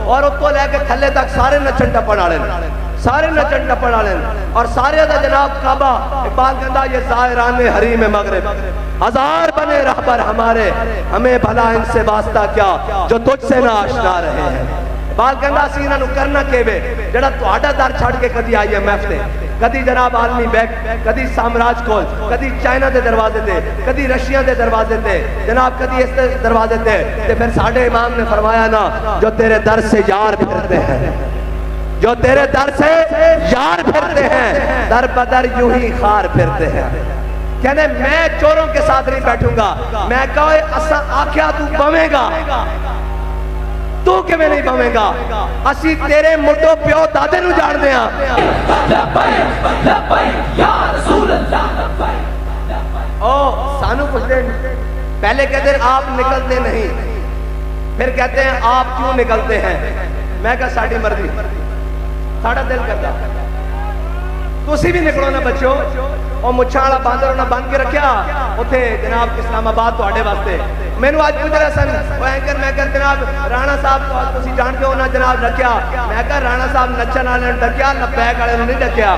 और उत्तो लैके थले तक सारे नचन टप्पण वाले, सारे नचन टप्पण वाले और सारे दा जनाब काबा। इकबाल कहता ये ज़ाहिरान हरीम मगरिब, हजार बने रहबर हमारे, हमें भला इनसे वास्ता क्या जो तुझसे ना आशना रहे हैं। इकबाल कहता असीं इन्हां नूं करना केवे जिहड़ा तुहाडा दर छड़ के कदी IMF ते, कदी जनाब आलमी बैंक, कदी साम्राज कोल, कदी चाइना के दरवाजे ते, कदी रशिया के दरवाजे ते, जनाब कदी इस दरवाजे ते। फिर साडे इमाम ने फरमाया ना जो तेरे दर से यार फिरते हैं, जो तेरे दर से यार फिरते हैं, दर बदर यूं ही खार फिरते हैं। कहने मैं चोरों के साथ नहीं बैठूंगा। मैं कहे असा आख्या तू बवेगा, तू किवें नहीं बवेगा? असी तेरे मुड्डो प्यो दादे नूं जाणदे हां। ओ सानू पुछदे पहले कहते आप निकलते नहीं, फिर कहते हैं आप क्यों निकलते हैं? मैं कहा साडी मर्जी, साडा दिल करदा। तुसी भी निकलो ना बच्चो। और मुछा वाला बांदर उन्हें बन के रखा उत्थे जनाब इस्लामाबाद तुहाडे वास्ते। मैनू अज पूछ रहे सन एंकर, मैं कहा जनाब राणा साहब तुसीं जानदे हो ना जनाब डकिया। मैं कहा राणा साहब नचन वाले ने डकिया, लबैक वाले ने नहीं डकिया।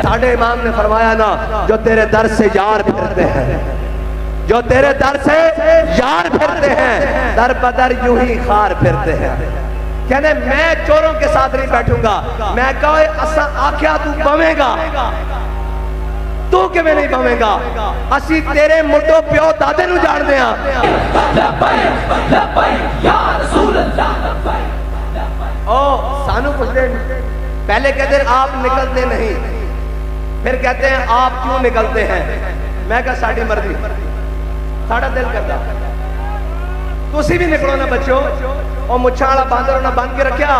साडे इमाम ने फरमाया ना जो तेरे दर से यार फिरते हैं, जो तेरे दर से यार फिरते हैं, दर बदर यूं ही खार फिरते हैं। कहने मैं चोरों के साथ नहीं बैठूंगा। मैं कहे असा आख्या तू बवेगा, तू किवें नहीं बवेगा? असी तेरे मुड्डो प्यो दादे नूं जाणदे हां। ओ सानू पुछदे पहले कहते आप निकलते नहीं, फिर कहते हैं आप क्यों निकलते हैं? मैं कहा साडी मर्जी, साडा दिल करदा। तुसी भी निकलो ना बच्चो। और मुछा वाला बांदर उन्हें बन के रखा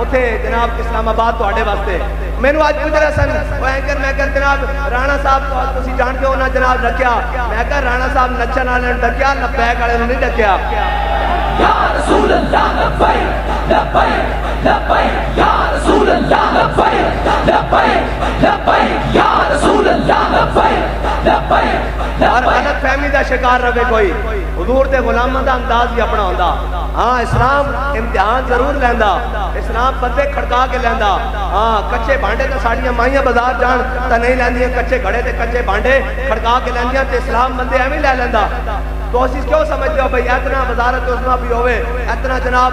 उत्थे जनाब इस्लामाबाद तुहाडे वास्ते। मैनू अज पूछ रहे सन एंकर, मैं कहा जनाब राणा साहब तुसीं जानदे हो ना जनाब डकिया। मैं कहा राणा साहब नचन वाले ने डकिया, लबैक वाले ने नहीं डकिया। और गलत फहमी का शिकार रहे कोई, हुजूर दे गुलामां दा अंदाज ही अपना होंदा। हाँ इस्लाम इम्तिहान जरूर लैंदा, इस्लाम बंदे खड़का के लैंदा। हाँ कच्चे भांडे तो साड़ियां माइयां बाजार जान तो नहीं लैंदियां, कच्चे घड़े ते कच्चे भांडे खड़का के लैंदियां ते इस्लाम बंदे एवं लै लैंदा। तो असीं क्यों समझते हो भाई इतना वजारत उस्मा भी होवे, इतना जनाब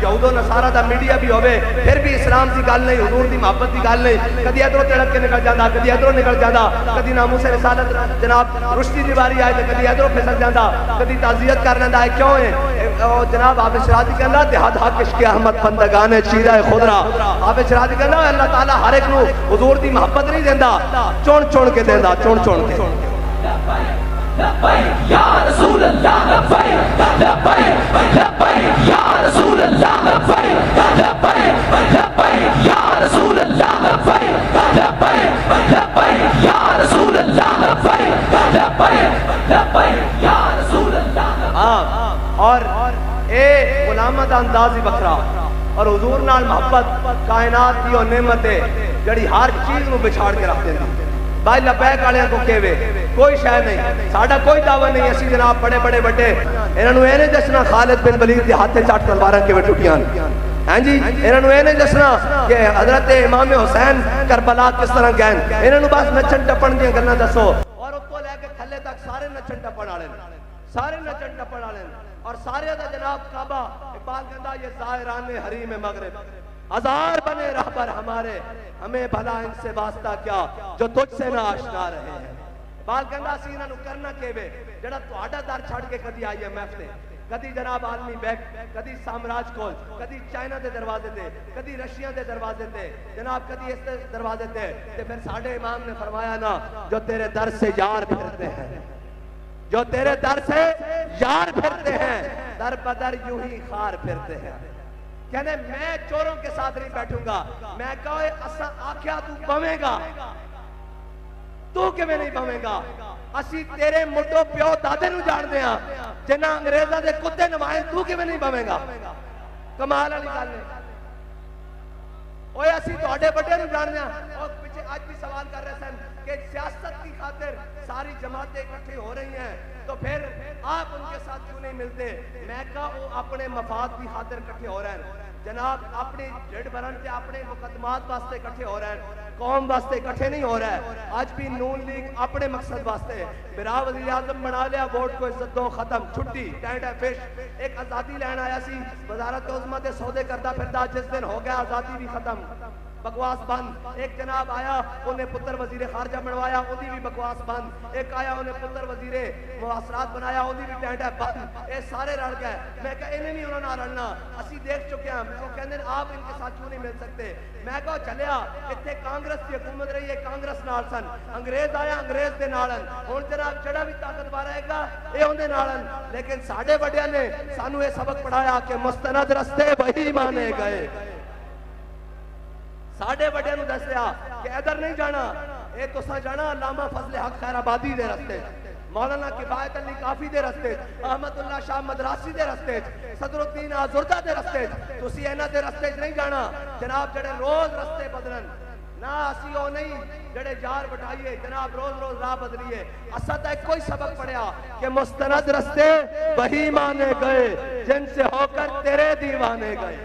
यहूदो नसारा दा मीडिया भी होवे, फिर भी इस्लाम की गल नहीं, हुजूर की मोहब्बत की गल नहीं। कदी इधरों तिड़क के निकल जाता, कदी इधरों निकल जाता, कदी नामूसे रिसालत जनाब रुश्ती की बारी आए तो कदी इधरों फिसल जाता, कदी ताज़ियत कर लेंदा है। क्यों है जनाब हाफिज शराजी कहना देहात हक इश्क़ अहमद बंदगाने चीरा खुदरा। हाफिज शराजी कहना अल्लाह ताला हर एक नूं हुजूर की मोहब्बत नहीं देंदा, चुन चुन के देंदा, चुन चुन के। या रसूल अल्लाह लब्बैक लब्बैक लब्बैक या रसूल अल्लाह लब्बैक लब्बैक लब्बैक या रसूल अल्लाह लब्बैक लब्बैक लब्बैक या रसूल अल्लाह लब्बैक लब्बैक लब्बैक या रसूल अल्लाह। और ए गुलामा दा अंदाज ही बखरा और हुजूर नाल मोहब्बत कायनात दी ओ नेमत है जड़ी हर चीज नूं बिछाड़ के रख देंदी। भाई लबैक वाले को केवे कोई शय नहीं, साडा कोई दावा नहीं। असी जनाब बड़े बड़े बड़े इन्हां नूं इह नहीं दसना खालिद बिन वलीद दे हाथे 60 तलवारां किवें टुटियां। हाँ जी इन्हां नूं इह नहीं दसना कि हजरत इमाम हुसैन करबला किस तरह गए। इन्हां नूं बस नचन टप्पण दी गल्लां दसो और उत्तों लैके थल्ले तक सारे नचन टप्पण वाले, सारे नचन टप्पण वाले और सारे दा जनाब काबा। इकबाल कहता ये ज़ाहिरान हरीम मगरिब, हजार बने रहबर हमारे, हमें भला इनसे वास्ता क्या जो तुझसे ना आशना रहे हैं। बाल कहता असीं इन्हां नूं करना केवे जिहड़ा तुहाडा दर छड़ के कदी IMF ते, कदी जनाब आलमी बैंक, कदी साम्राज कोल, कदी चाइना के दरवाजे ते, कदी रशिया के दरवाजे ते, जनाब कदी इस दरवाजे ते। फिर साडे इमाम ने फरमाया ना जो तेरे दर से यार फिरते हैं, जो तेरे दर से यार फिरते हैं, दर बदर यूं ही खार फिरते हैं। कहने मैं चोरों के साथ नहीं बैठूंगा। मैं कहे असा आख्या तू बवेगा, तू किवें नहीं बवेगा? असी तेरे मुड्डो प्यो दादे नूं जाणदे हां जिन्हां अंग्रेजां दे कुत्ते नवाए, तू किवें नहीं बवेगा? कमाल वाली गल है। ओए असी तुहाडे बड्डे नूं जाणदे हां। और पिछे आज भी सवाल कर रहे सन कि सियासत की खातिर सारी जमातें इकट्ठी हो रही हैं, तो फिर आप उनके साथ क्यों नहीं मिलते? मैं कहा वो अपने मफाद की खातिर इकट्ठे हो रहे हैं जनाब, अपनी ढिड भरन से अपने मुकदमात वास्ते इकट्ठे हो रहे हैं, कौम वास्ते इकट्ठे नहीं हो रहा है। आज भी नून लीग अपने मकसद वास्ते मेरा वज़ीर आज़म बना लिया, वोट को इज्जत दो, खत्म, छुट्टी, टेंट है फिश। एक आज़ादी लैन आया सी, वजारत उज़्मा दे सौदे करता फिरदा, जिस दिन हो गया आज़ादी भी खत्म, बकवास बंद। एक जनाब आया, उन्हें पुत्र वजीर खारजा बनवाया, उन्हें भी बकवास बंद। एक आया, उन्हें पुत्र वजीर मुआसरात बनाया, उन्हें भी टेंट है बंद। ये सारे रल गए। मैं कहा इन्हें भी उन्होंने रलना, असी देख चुके हैं। मैं कहते आप इनके साथ क्यों नहीं मिल सकते? मैं कहा चलिया इतने कांग्रेस की हुकूमत रही है, कांग्रेस नाल सन, अंग्रेज आया अंग्रेज दे नालन, हुण जनाब जड़ा भी ताकतवर आएगा ये उहदे नालन। लेकिन साडे वड्डियां ने सानू ये सबक पढ़ाया कि मुस्तनद रस्ते वही माने गए। साडे वड्डियां नूं दस्सिया कि इधर नहीं जाना, ये तुसां जाना अल्लामा फजल हक खैराबादी दे रस्ते, मौलाना किफायत अली काफी दे रस्ते, अहमदुल्ला शाह मदरासी दे रस्ते, सदरुद्दीन आजुर्दा दे रस्ते। तुसी इन्हां दे रस्ते नहीं जाना जनाब, जड़े रोज रस्ते बदलन ना, असी ओ नहीं जड़े जार बिठाइए जनाब, रोज रोज राह बदलिए। असा तो कोई सबक पढ़िया कि मुस्तनद रस्ते वही माने गए जिनसे होकर तेरे दीवाने गए।